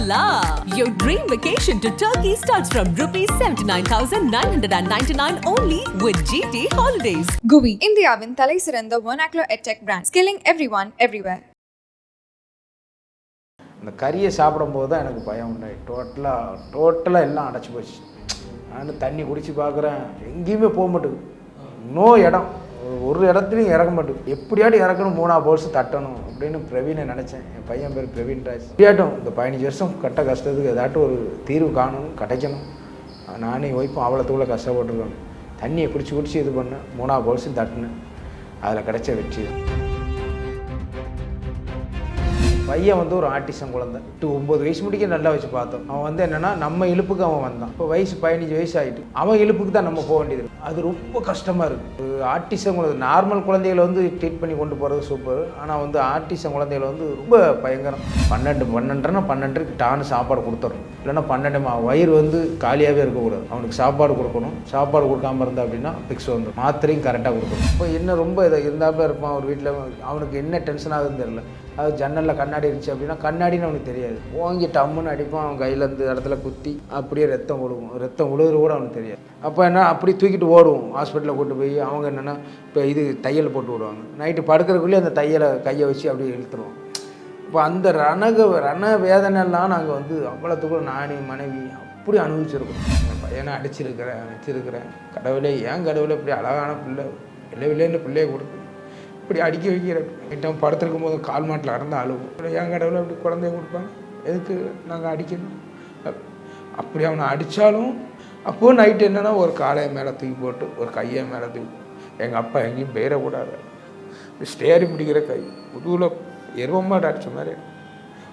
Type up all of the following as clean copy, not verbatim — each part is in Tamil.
la! Your dream vacation to Turkey starts from rupees 79,999 only with GT Holidays. GUI, இந்தியாவின் தலை சிறந்த vernacular edtech brand, skilling everyone, everywhere. அந்த கறியை சாப்பிடும்போது தான் எனக்கு பயம் உண்டாயி டோட்டலாக எல்லாம் அடைச்சி போச்சு. நான் தண்ணி குடிச்சு பார்க்குறேன், எங்கேயுமே போக மாட்டேங்குது. இடம் ஒரு இடத்துலையும் இறக்க மாட்டேங்குது. எப்படியாட்டி இறக்கணும், 3 போல்ஸ் தட்டணும் அப்படின்னு பிரவீனை நினச்சேன். என் பையன் பேர் பிரவீன் ராஜ். எப்படியாட்டும் இந்த 15 வருஷம் கட்ட கஷ்டத்துக்கு ஏதாட்டும் ஒரு தீர்வு காணணும், கிடைக்கணும். நானே ஒய்ஃபும் அவ்வளோத்துக்குள்ளே கஷ்டப்பட்டுருக்கேன். தண்ணியை குடிச்சு இது பண்ணேன், 3 போல்ஸும் தட்டினேன். அதில் கிடைச்ச வெற்றி. பையன் வந்து ஒரு ஆர்டிசம் குழந்தை. 9 வயசு முடிக்க நல்லா வச்சு பார்த்தோம். அவன் என்னென்னா நம்ம இழுப்புக்கு அவன் வந்தான். இப்போ வயசு 15 வயசு ஆகிட்டு அவன் இழுப்புக்கு தான் நம்ம போக வேண்டியது. அது ரொம்ப கஷ்டமாக இருக்குது. ஆர்டிசம் குழந்தை, நார்மல் குழந்தைகளை வந்து ட்ரீட் பண்ணி கொண்டு போகிறது சூப்பர். ஆனால் வந்து ஆர்டிசம் குழந்தைகளை வந்து ரொம்ப பயங்கரம். 12:30க்கு டான்னு சாப்பாடு கொடுத்துடணும். இல்லைன்னா 12 வயிறு வந்து காலியாகவே இருக்கக்கூடாது. அவனுக்கு சாப்பாடு கொடுக்கணும். சாப்பாடு கொடுக்காமல் இருந்தா அப்படின்னா பிக்ஸ் வந்துடும். மாத்திரையும் கரெக்டாக கொடுக்கணும். இப்போ என்ன ரொம்ப இதை இருந்தாலும் இருப்பான் ஒரு வீட்டில். அவனுக்கு என்ன டென்ஷன் ஆகுதுன்னு தெரியல. அது ஜன்னலில் கண்ணாடி இருந்துச்சு அப்படின்னா கண்ணாடின்னு அவனுக்கு தெரியாது. ஓங்கி டம்முன்னு அடிப்பான். அவன் கையில் இருந்து இடத்துல குத்தி அப்படியே ரத்தம் விழுகிற கூட அவனுக்கு தெரியாது. அப்போ என்ன அப்படி தூக்கிட்டு ஓடுவோம். ஹாஸ்பிட்டலில் கூட்டு போய் அவங்க என்னென்னா இப்போ இது தையல் போட்டு விடுவாங்க. நைட்டு படுக்கிறக்குள்ளேயே அந்த தையலை கையை வச்சு அப்படியே இழுத்துருவோம். இப்போ அந்த ரண வேதனைலாம் நாங்கள் வந்து அவ்வளோத்துக்குள்ள நானே மனைவி அப்படி அனுபவிச்சிருக்கோம். என் பையனை வச்சிருக்கிறேன். கடவுளே, ஏன் கடவுளை இப்படி அழகான பிள்ளை வில்லைன்னு பிள்ளையை கொடுத்து இப்படி அடிக்க வைக்கிற ஐட்டம். படுத்திருக்கும் போது கால் மாட்டில் அறந்து அழுவோம். என் கடவுளை அப்படி குழந்தைய கொடுப்பாங்க, எதுக்கு நாங்கள் அடிக்கணும்? அப்படி அவனை அடித்தாலும் அப்போது நைட்டு என்னென்னா ஒரு காலையை மேலே தூக்கி போட்டு ஒரு கையை மேலே தூக்கி, எங்கள் அப்பா எங்கேயும் பெயரக்கூடாது, ஸ்டேரி பிடிக்கிற கை முதுகில் எருவமாட்ட அடித்த மாதிரி.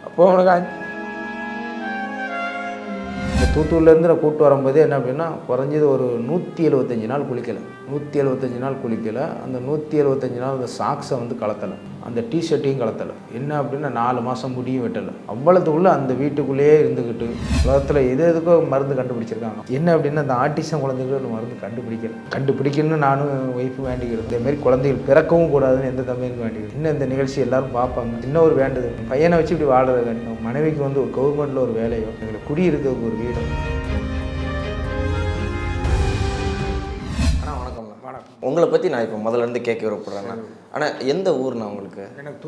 அப்போது அவனுக்கு இந்த தூத்துக்குடிலேருந்து நான் கூப்பிட்டு வரும்போது என்ன அப்படின்னா குறைஞ்சது ஒரு 175 நாள் குளிக்கலை. 175 நாள் குளிக்கலை. அந்த 175 நாள் அந்த சாக்ஸை வந்து கலத்தலை, அந்த டிஷர்ட்டையும் கலத்தலை. என்ன அப்படின்னா 4 மாதம் முடியும் வெட்டலை. அவ்வளோத்துக்குள்ளே அந்த வீட்டுக்குள்ளேயே இருந்துக்கிட்டு உலகத்தில் எதுக்கோ மருந்து கண்டுபிடிச்சிருக்காங்க. என்ன அப்படின்னா அந்த ஆர்டிசம் குழந்தைகள் மருந்து கண்டுபிடிக்கணும்னு நானும் ஒய்ஃபு வேண்டிக்கிறேன். இதேமாரி குழந்தைகள் பிறக்கவும் கூடாதுன்னு எந்த தம்பியும் வேண்டிக்கிறேன். இன்னும் இந்த நிகழ்ச்சி எல்லாரும் பார்ப்பாங்க. இன்னும் ஒரு வேண்டுது, பையனை வச்சு இப்படி வாழ்றது. மனைவிக்கு வந்து ஒரு கவர்மெண்ட்டில் ஒரு வேலையோ, எங்களுக்கு குடியிருக்கிறதுக்கு ஒரு வீடு. உங்களை பற்றி நான் இப்போ முதல்லேருந்து கேட்க விருப்பப்படுறேன். ஆனால் எந்த ஊர்னா உங்களுக்கு? எனக்கு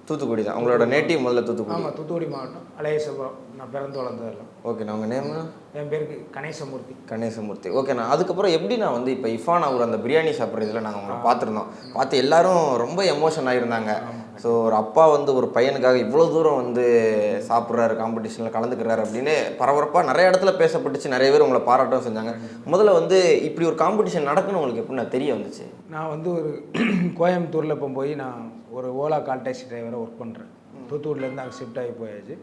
தூத்துக்குடி தான். உங்களோட நேட்டிவ் முதல்ல தூத்துக்குடி? ஆமாம், தூத்துக்குடி மாவட்டம், அலையசபுரம். நான் பிறந்து வளர்ந்ததெல்லாம். ஓகேண்ணா. உங்கள் நேம்? என் பேருக்கு கணேசமூர்த்தி. ஓகேண்ணா. அதுக்கப்புறம் எப்படி நான் வந்து இப்போ இஃபான் அவர் அந்த பிரியாணி சாப்பிட்றதுல நாங்கள் உங்களை பார்த்து எல்லாரும் ரொம்ப எமோஷன் ஆகியிருந்தாங்க. ஸோ ஒரு அப்பா வந்து ஒரு பையனுக்காக இவ்வளோ தூரம் வந்து சாப்பிட்றாரு, காம்படிஷனில் கலந்துக்கிறாரு அப்படின்னு பரபரப்பாக நிறைய இடத்துல பேசப்பட்டுச்சு. நிறைய பேர் உங்களை பாராட்டம் செஞ்சாங்க. முதல்ல வந்து இப்படி ஒரு காம்படிஷன் நடக்கணும் உங்களுக்கு எப்படி நான் தெரிய வந்துச்சு? நான் வந்து ஒரு கோயம்புத்தூரில் இப்போ போய் நான் ஒரு ஓலா கால் டாக்ஸி டிரைவராக ஒர்க் பண்ணுறேன். தூத்துக்குடியிலேருந்து அங்கே ஷிஃப்ட் ஆகி போயாச்சு.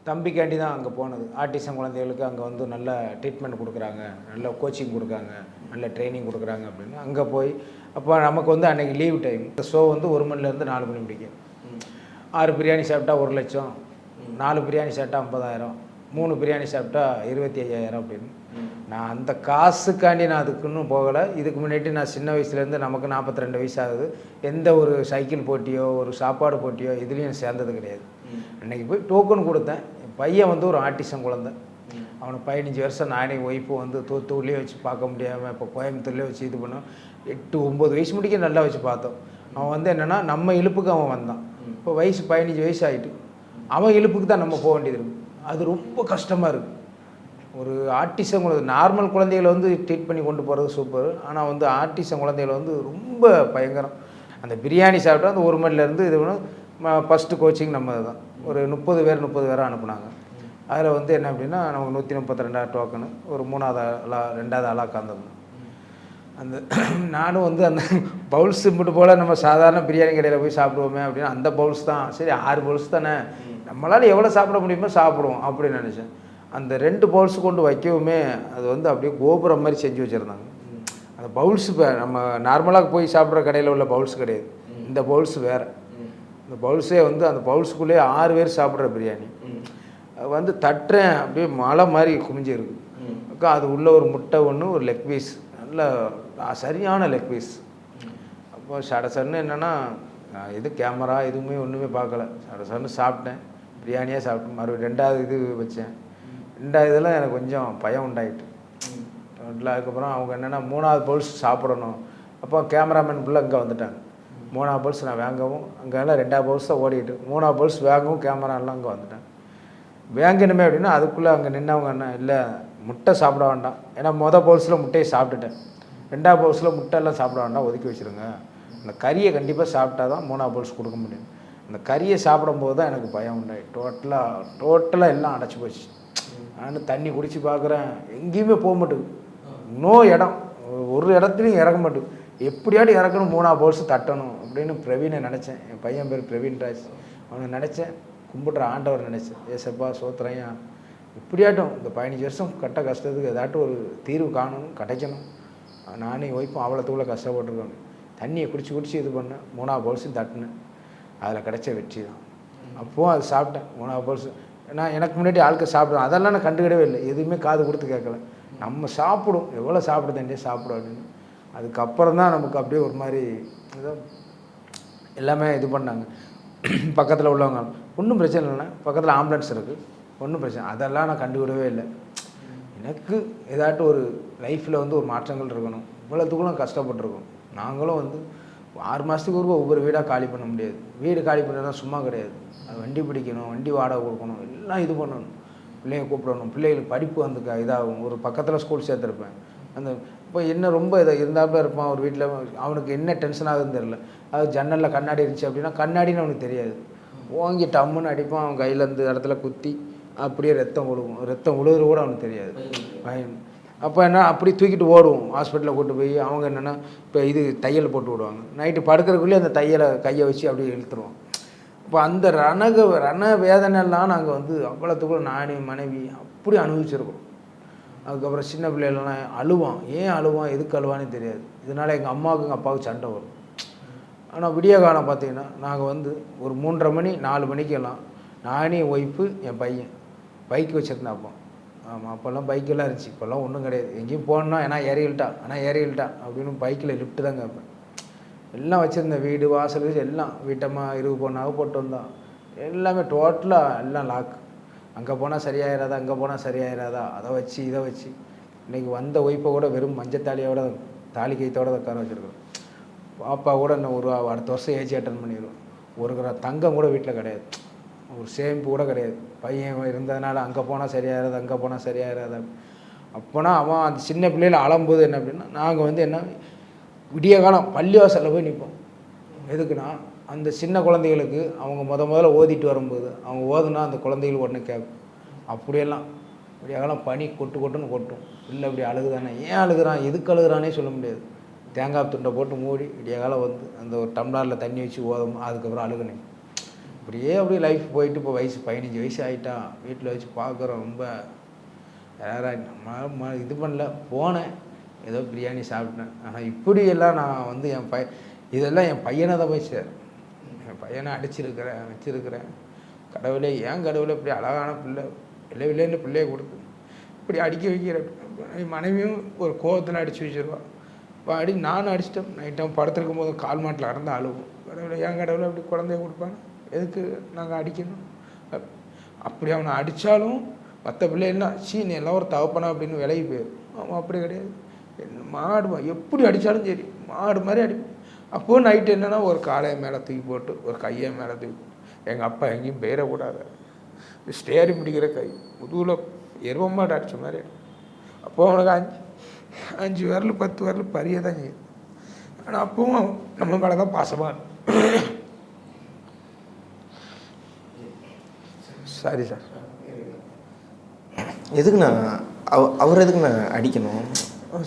தம்பிக்காண்டி தான் அங்கே போனது. ஆர்டிசம் குழந்தைகளுக்கு அங்கே வந்து நல்ல ட்ரீட்மெண்ட் கொடுக்குறாங்க, நல்ல கோச்சிங் கொடுக்குறாங்க, நல்ல ட்ரைனிங் கொடுக்குறாங்க அப்படின்னு அங்கே போய் அப்போ நமக்கு வந்து அன்றைக்கி லீவ் டைம். இந்த ஷோ வந்து 1 மணிலேருந்து 4 மணி முடிக்கும். 6 பிரியாணி சாப்பிட்டா 1 லட்சம், 4 பிரியாணி சாப்பிட்டா 50,000, 3 பிரியாணி சாப்பிட்டா 25,000 அப்படின்னு. நான் அந்த காசுக்காண்டி நான் அதுக்குன்னு போகலை. இதுக்கு முன்னாடி நான் சின்ன வயசுலேருந்து, நமக்கு 42 வயசு ஆகுது, எந்த ஒரு சைக்கிள் போட்டியோ ஒரு சாப்பாடு போட்டியோ இதுலேயும் சேர்ந்தது கிடையாது. அன்றைக்கி போய் டோக்கன் கொடுத்தேன். என் பையன் வந்து ஒரு ஆர்டிசம் குழந்தை. அவனுக்கு 15 வருஷம். நானே ஒய்ஃபு வந்து தூத்துக்குடியே வச்சு பார்க்க முடியாமல் இப்போ கோயம்புத்தூர்லேயே வச்சு இது பண்ணோம். 8-9 வயசு முடிக்க நல்லா வச்சு பார்த்தோம். அவன் வந்து என்னென்னா நம்ம இழுப்புக்கு அவன் வந்தான். இப்போ வயசு 15 வயசு ஆகிட்டு அவன் இழுப்புக்கு தான் நம்ம போக வேண்டியது இருக்குது. அது ரொம்ப கஷ்டமாக இருக்குது. ஒரு ஆர்டிசம் குழந்தை, நார்மல் குழந்தைகளை வந்து ட்ரீட் பண்ணி கொண்டு போகிறது சூப்பர். ஆனால் வந்து ஆர்டிசம் குழந்தைகளை வந்து ரொம்ப பயங்கரம். அந்த பிரியாணி சாப்பிட்டா அந்த 1 மணிலேருந்து இது பண்ண ஃபஸ்ட்டு கோச்சிங் நம்ம தான் ஒரு 30 பேரை அனுப்புனாங்க. அதில் வந்து என்ன அப்படின்னா நமக்கு 132 டோக்கனு, ஒரு 2வது ஆளாக கலந்துருந்தோம். அந்த நானும் வந்து அந்த பவுல்ஸ் மட்டும் போல் நம்ம சாதாரண பிரியாணி கடையில் போய் சாப்பிடுவோமே அப்படின்னா அந்த பவுல்ஸ் தான். சரி 6 பவுல்ஸ் தானே, நம்மளால் எவ்வளோ சாப்பிட முடியுமோ சாப்பிடுவோம் அப்படின்னு நினச்சேன். அந்த 2 பவுல்ஸ் கொண்டு வைக்கவுமே அது வந்து அப்படியே கோபுரம் மாதிரி செஞ்சு வச்சுருந்தாங்க. அந்த பவுல்ஸ் இப்போ நம்ம நார்மலாக போய் சாப்பிட்ற கடையில் உள்ள பவுல்ஸ் கிடையாது. இந்த பவுல்ஸ் வேறு. இந்த பவுல்ஸே வந்து அந்த பவுல்ஸுக்குள்ளேயே 6 பேர் சாப்பிட்ற பிரியாணி வந்து தட்டுறேன், அப்படியே மலை மாதிரி குமிஞ்சிருக்கு. அக்கா அது உள்ள ஒரு முட்டை ஒன்று, ஒரு லெக் பீஸ், நல்ல சரியான லெக் பீஸ். அப்போ சடசன்னு என்னென்னா எது கேமரா எதுவுமே ஒன்றுமே பார்க்கல, சடசன்னு சாப்பிட்டேன். பிரியாணியே சாப்பிட்டு மறுபடியும் 2வது இது வச்சேன். 2வது இதில் எனக்கு கொஞ்சம் பயம் உண்டாயிட்டு. அதுக்கப்புறம் அவங்க என்னென்னா 3வது பவுல்ஸ் சாப்பிடணும். அப்போ கேமராமேன் ஃபுல்லாக இங்கே வந்துட்டாங்க. 3வது பவுல்ஸ் நான் வாங்கவும் அங்கெல்லாம் 2வது பவுல்ஸ் தான் ஓடிட்டு 3வது பவுல்ஸ் வாங்கவும் கேமராலாம் அங்கே வந்துட்டாங்க. வாங்கணுமே அப்படின்னா அதுக்குள்ளே அங்கே நின்றவங்க என்ன இல்லை முட்டை சாப்பிட வேண்டாம், ஏன்னா பவுல்ஸில் முட்டையை சாப்பிட்டுட்டேன். 2வது பவுல்ஸில் முட்டையெல்லாம் சாப்பிட வேண்டாம், ஒதுக்கி வச்சுருங்க. அந்த கறியை கண்டிப்பாக சாப்பிட்டா தான் 3வது பவுல்ஸ் கொடுக்க முடியும். அந்த கறியை சாப்பிடும்போது தான் எனக்கு பயம் உண்டாயி டோட்டலாக எல்லாம் அடைச்சி போச்சு. நான் தண்ணி குடித்து பார்க்குறேன், எங்கேயுமே போக மாட்டேங்குது. இடம் ஒரு இடத்துலையும் இறக்க மாட்டேங்குது. எப்படியாடி இறக்கணும் 3வது பவுல்ஸ் தட்டணும் அப்படின்னு பிரவீனை நினச்சேன். என் பையன் பேர் பிரவீன் ராஜ். அவனை நினச்சேன், கும்பிட்ற ஆண்டவர் நினச்சேன். ஏசப்பா சோத்திரையா, இப்படியாட்டும் இந்த 15 வருஷம் கட்ட கஷ்டத்துக்கு ஏதாட்டும் ஒரு தீர்வு காணணும், கிடைக்கணும். நானே ஒய்ப்பும் அவ்வளோத்துக்குள்ளே கஷ்டப்பட்டுருக்கேன். தண்ணியை குடிச்சு இது பண்ணேன். 3வது பவுல்ஸும் தட்டினேன். அதில் கிடைச்ச வெற்றி தான். அப்போது அது சாப்பிட்டேன் 3வது பவுல்ஸ். ஏன்னா எனக்கு முன்னாடி ஆட்கள் சாப்பிடுவேன், அதெல்லாம் நான் கண்டுக்கிடவே இல்லை, எதுவுமே காது கொடுத்து கேட்கல. நம்ம சாப்பிடும், எவ்வளோ சாப்பிடுதே சாப்பிடும் அப்படின்னு. அதுக்கப்புறம் தான் நமக்கு அப்படியே ஒரு மாதிரி ஏதோ எல்லாமே இது பண்ணாங்க. பக்கத்தில் உள்ளவங்க ஒன்றும் பிரச்சனை இல்லைண்ணா, பக்கத்தில் ஆம்புலன்ஸ் இருக்குது, ஒன்றும் பிரச்சனை, அதெல்லாம் நான் கண்டுக்கிடவே இல்லை. எனக்கு ஏதாட்டும் ஒரு லைஃப்பில் ஒரு மாற்றங்கள் இருக்கணும். இவ்வளோத்துக்குள்ள கஷ்டப்பட்டுருக்கோம். நாங்களும் 6 மாதத்துக்கு ஒவ்வொரு வீடாக காலி பண்ண முடியாது. வீடு காலி பண்ணுறதுனா சும்மா கிடையாது. அது வண்டி பிடிக்கணும், வண்டி வாடகை கொடுக்கணும், எல்லாம் இது பண்ணணும். பிள்ளைங்க கூப்பிடணும், பிள்ளைகளுக்கு படிப்பு இதாகும். ஒரு பக்கத்தில் ஸ்கூல் சேர்த்துருப்பேன். இப்போ என்ன ரொம்ப இருந்தாப்புல இருப்பான் ஒரு வீட்டில், அவனுக்கு என்ன டென்ஷன் ஆகுதுன்னு தெரில. அது ஜன்னலில் கண்ணாடி இருந்துச்சு அப்படின்னா கண்ணாடின்னு அவனுக்கு தெரியாது, ஓங்கி டம்முன்னு அடிப்பான். அவன் கையில் இடத்துல குத்தி அப்படியே ரத்தம் விழுகிற கூட அவனுக்கு தெரியாது, பயம். அப்போ என்ன அப்படி தூக்கிட்டு ஓடுவோம் ஹாஸ்பிட்டலில் கூட்டு போய். அவங்க என்னென்னா இப்போ தையல் போட்டு விடுவாங்க. நைட்டு படுக்கிறதுக்குள்ளேயே அந்த தையலை கையை வச்சு அப்படியே இழுத்துருவோம். இப்போ அந்த ரண வேதனைலாம் நாங்கள் அவ்வளோத்துக்குள்ள நானே மனைவி அப்படி அனுபவிச்சிருக்கோம். அதுக்கப்புறம் சின்ன பிள்ளைகள்லாம் அழுவான், ஏன் அழுவான், எதுக்கு அழுவானே தெரியாது. இதனால் எங்கள் அம்மாவுக்கு எங்கள் அப்பாவுக்கு சண்டை வரும். ஆனால் விடிய காலம் பார்த்தீங்கன்னா நாங்கள் ஒரு 3:30 மணி 4 மணிக்கெல்லாம் நானே ஒய்ஃபு என் பையன் பைக் வச்சுருந்தேன். அப்போ ஆமாம், அப்போல்லாம் பைக்கெல்லாம் இருந்துச்சு, இப்போல்லாம் ஒன்றும் கிடையாது. எங்கேயும் போகணுன்னா ஏன்னா ஏறிக்கிட்டா அப்படின்னு பைக்கில் லிஃப்ட்டு தான் கேட்பேன். எல்லாம் வச்சுருந்தேன், வீடு வாசல் எல்லாம் வீட்டமாக 20 பொண்ணாக போட்டு வந்தான். எல்லாமே டோட்டலாக எல்லாம் லாக். அங்கே போனால் சரியாயிராதா, அங்கே போனால் சரியாயிராதா, அதை வச்சு இதை வச்சு இன்றைக்கி வந்த ஒய்ஃபை கூட வெறும் மஞ்சத்தாலியோட தாலி கைத்தோட உட்கார வச்சுருக்கோம். பாப்பா கூட இன்னும் அடுத்த வருஷம் ஏஜ் அட்டன் பண்ணிடுவோம். ஒரு தங்கம் கூட வீட்டில் கிடையாது, ஒரு சேமிப்பு கூட கிடையாது. பையன் இருந்ததுனால அங்கே போனால் சரியாயிராது, அங்கே போனால் சரியாயிராது. அப்போனா அவன் அந்த சின்ன பிள்ளையில் அழும்போது என்ன அப்படின்னா நாங்கள் என்ன விடிய காலம் பள்ளிவாசலில் போய் நிற்போம். எதுக்குன்னா அந்த சின்ன குழந்தைகளுக்கு அவங்க முதல்ல ஓதிட்டு வரும்போது அவங்க ஓதுனா அந்த குழந்தைகள் உடனே கேட்கும். அப்படியெல்லாம் விடிய காலம் பனி கொட்டுன்னு கொட்டும். இல்லை இப்படி அழுகுதானே, ஏன் அழுகுறான், எதுக்கு அழுகுறானே சொல்ல முடியாது. தேங்காய் துண்டை போட்டு மூடி விடிய காலம் அந்த ஒரு டம்ளரில் தண்ணி வச்சு ஓதும். அதுக்கப்புறம் அழுகுனேன். அப்படியே லைஃப் போயிட்டு இப்போ வயசு 15 வயசு ஆகிட்டா. வீட்டில் வச்சு பார்க்குறோம். ரொம்ப நம்ம இது பண்ணல. போனேன், ஏதோ பிரியாணி சாப்பிட்டேன். ஆனால் இப்படியெல்லாம் நான் என் இதெல்லாம் என் பையனை தான் போய் சேர். என் பையனை அடிச்சிருக்கிறேன், வச்சிருக்கிறேன். கடவுளே, ஏன் கடவுளை இப்படி அழகான பிள்ளை இல்லைன்னு பிள்ளையை கொடுத்து இப்படி அடிக்க வைக்கிற. என் மனைவியும் ஒரு கோவத்தில் அடித்து வச்சிருவான். இப்போ நானும் அடிச்சிட்டேன். நைட்டாக படுத்துருக்கும் போது கால் மாட்டில் கடந்து அழுவோம். கடவுளை, ஏன் கடவுளை அப்படி குழந்தைய கொடுப்பாங்க, எதுக்கு நாங்கள் அடிக்கணும். அப்படி அவனை அடித்தாலும் மற்ற பிள்ளைலாம் நீ எல்லாம் ஒரு தவப்பனா அப்படின்னு விலகி போயிடும். அவன் அப்படி கிடையாது. மாடு எப்படி அடித்தாலும் சரி மாடு மாதிரி அடிப்பேன். அப்போது நைட்டு என்னென்னா ஒரு காலையை மேலே தூக்கி போட்டு ஒரு கையை மேலே தூக்கி போட்டு, எங்கள் அப்பா எங்கேயும் பெயரக்கூடாது, ஸ்டேரிங் பிடிக்கிற கை முதுகில் எருவமாட்டு அடித்த மாதிரி. அப்போது அவனுக்கு 5 விரல் 10 விரல் பரிய தான் செய்யுது. ஆனால் அப்பவும் நம்ம மேலே தான் பாசமாக இருக்கும். Sorry sir. எதுக்குண்ணா அவர் எதுக்குண்ணா அடிக்கணும்?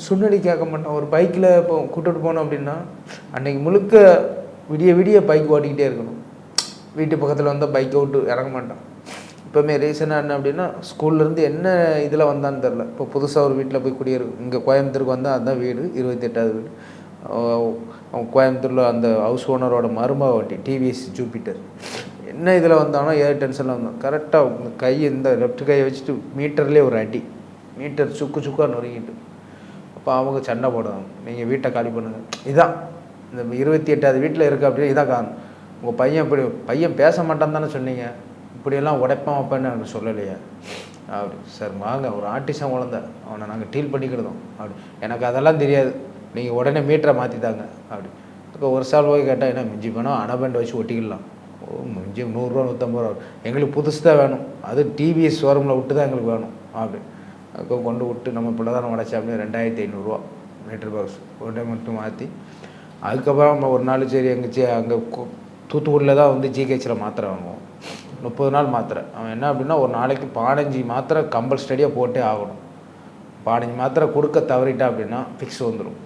சுண்ணடி கேட்க மாட்டான். ஒரு பைக்கில் இப்போ கூட்டிட்டு போனோம் அப்படின்னா அன்றைக்கி முழுக்க விடிய பைக் ஓட்டிக்கிட்டே இருக்கணும். வீட்டு பக்கத்தில் வந்தால் பைக்கை விட்டு இறங்க மாட்டான். இப்போமே ரீசனாக என்ன அப்படின்னா ஸ்கூல்லேருந்து என்ன இதில் வந்தான்னு தெரில. இப்போ புதுசாக ஒரு வீட்டில் போய் குடியிருக்கும். இங்கே கோயம்புத்தூருக்கு வந்தால் அதுதான் வீடு, 28வது வீடு. அவன் கோயம்புத்தூரில் அந்த ஹவுஸ் ஓனரோட மருமக வண்டி டிவிஎஸ் ஜூபிட்டர். என்ன இதில் வந்தானோ ஏதோ டென்ஷனில் வந்தோம். கரெக்டாக கை இந்த லெஃப்ட் கையை வச்சுட்டு மீட்டர்லேயே ஒரு அடி, மீட்டர் சுக்காக நொறுங்கிட்டு. அப்போ அவங்க சண்டை போடுவாங்க, நீங்கள் வீட்டை காலி பண்ணுங்கள். இதுதான் இந்த 28வது வீட்டில் இருக்குது அப்படின்னு இதான் காரணம். உங்கள் பையன் பேச மாட்டான்னு தானே சொன்னீங்க, இப்படியெல்லாம் உடைப்பான் வைப்பேன்னு எனக்கு சொல்லலையே அப்படி. சார் வாங்க, ஒரு ஆர்டிஸ்டாக குழந்தை, அவனை நாங்கள் டீல் பண்ணிக்கிடுதோம் அப்படி. எனக்கு அதெல்லாம் தெரியாது, நீங்கள் உடனே மீட்டரை மாற்றித்தாங்க அப்படி. இப்போ ஒரு சால் போய் கேட்டால் என்ன மிஞ்சி போனால் அனபெண்டை வச்சு ஒட்டிக்கலாம். ஓ மிஞ்சி 100 ரூபா 150 ரூபா எங்களுக்கு புதுசு தான் வேணும், அது டிவிஎஸ் ஷோரூமில் விட்டு தான் எங்களுக்கு வேணும் அப்படி. அப்போ கொண்டு விட்டு நம்ம பிள்ளை தானே உடச்சா அப்படின்னு 2500 மீட்டர் பாக்ஸ் உடனே மட்டும் மாற்றி. அதுக்கப்புறம் நம்ம ஒரு நாள் சரி அங்கே தூத்துக்குடியில் தான் வந்து ஜிஹெச்சில் மாத்திரை வாங்குவோம். 30 நாள் மாத்திரை. அவன் என்ன அப்படின்னா ஒரு நாளைக்கு 15 மாத்திரை கம்பல்ஸ்டடியாக போட்டே ஆகணும். 15 மாத்திரை கொடுக்க தவறிட்டா அப்படின்னா ஃபிக்ஸ் வந்துடும்.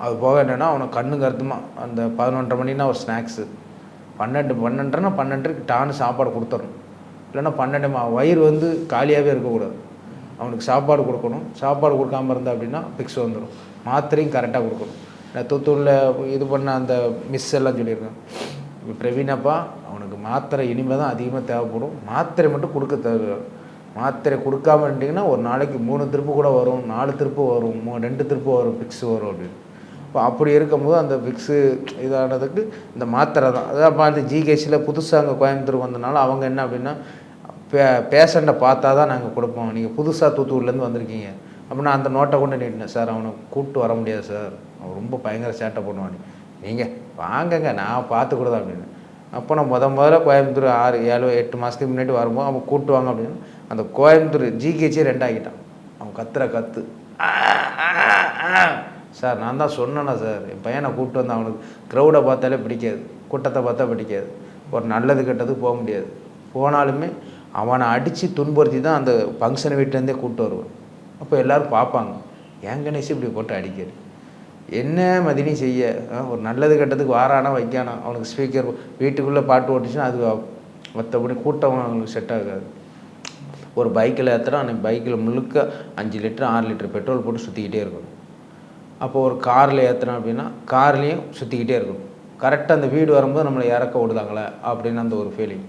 அது போக என்னென்னா அவனுக்கு கண்ணு கருத்துமா அந்த 11:30 மணினா ஒரு ஸ்நாக்ஸு, 12:30க்கு டான்னு சாப்பாடு கொடுத்துடணும். இல்லைன்னா 12 வயிறு வந்து காலியாகவே இருக்கக்கூடாது, அவனுக்கு சாப்பாடு கொடுக்கணும். சாப்பாடு கொடுக்காமல் இருந்தால் அப்படின்னா ஃபிக்ஸ் வந்துடும். மாத்திரையும் கரெக்டாக கொடுக்கணும். நான் தூத்துக்குடியில் இது பண்ண அந்த மிஸ் எல்லாம் சொல்லியிருக்கேன். இப்போ பிரவீனப்பா அவனுக்கு மாத்திரை இனிமேல் தான் அதிகமாக தேவைப்படும், மாத்திரை மட்டும் கொடுக்க தேவை. மாத்திரை கொடுக்காம இருந்தீங்கன்னா ஒரு நாளைக்கு 3 திருப்பு கூட வரும், 4 திருப்பு வரும், 2 திருப்பு வரும், ஃபிக்ஸ் வரும் அப்படின்னு. இப்போ அப்படி இருக்கும்போது அந்த ஃபிக்ஸு இதானதுக்கு இந்த மாத்திரை தான். அதான் பார்த்து ஜிஹெச்சில் புதுசாக அங்கே கோயம்புத்தூர் வந்தனால அவங்க என்ன அப்படின்னா பேஷண்ட்டை பார்த்தா தான் நாங்கள் கொடுப்போம், நீங்கள் புதுசாக தூத்துக்குடிலேருந்து வந்திருக்கீங்க அப்படின்னா அந்த நோட்டை கொண்டு நீட்டினேன். சார் அவனை கூப்பிட்டு வர முடியாது சார், அவன் ரொம்ப பயங்கர சேட்டை பண்ணுவான், நீங்கள் வாங்கங்க நான் பார்த்துக்கூடாது அப்படின்னு. அப்போ நான் முதல்ல கோயம்புத்தூர் 6, 7, 8 மாதத்துக்கு முன்னாடி வரும்போது அவன் கூப்பிட்டு வாங்க அப்படின்னு அந்த கோயம்புத்தூர் ஜிஹெச்சே 2 ஆகிட்டான். அவன் கத்து சார் நான் தான் சொன்னேன்னா சார், என் பையனை கூப்பிட்டு வந்து அவனுக்கு க்ரௌடை பார்த்தாலே பிடிக்காது, கூட்டத்தை பார்த்தா பிடிக்காது, ஒரு நல்லது கெட்டதுக்கு போக முடியாது. போனாலுமே அவனை அடித்து துன்புறுத்தி தான் அந்த ஃபங்க்ஷன் வீட்டிலேருந்தே கூப்பிட்டு வருவேன். அப்போ எல்லோரும் பார்ப்பாங்க, ஏன் கணேஷ் இப்படி போட்டு அடிக்கிறது, என்ன மதினி செய்ய, ஒரு நல்லது கெட்டதுக்கு வாரானா வைக்கானா, அவனுக்கு ஸ்பீக்கர் வீட்டுக்குள்ளே பாட்டு ஓட்டிச்சுன்னா அது மற்றபடி கூட்டம் அவங்களுக்கு செட் ஆகாது. ஒரு பைக்கில் ஏற்றுறோம், அன்றைக்கி பைக்கில் முழுக்க 5 லிட்டர் 6 லிட்டர் பெட்ரோல் போட்டு சுற்றிக்கிட்டே இருக்கணும். அப்போ ஒரு காரில் ஏற்றுறோம் அப்படின்னா கார்லேயும் சுற்றிக்கிட்டே இருக்கணும். கரெக்டாக அந்த வீடு வரும்போது நம்மளை இறக்க விடுதாங்களே அப்படின்னு அந்த ஒரு ஃபீலிங்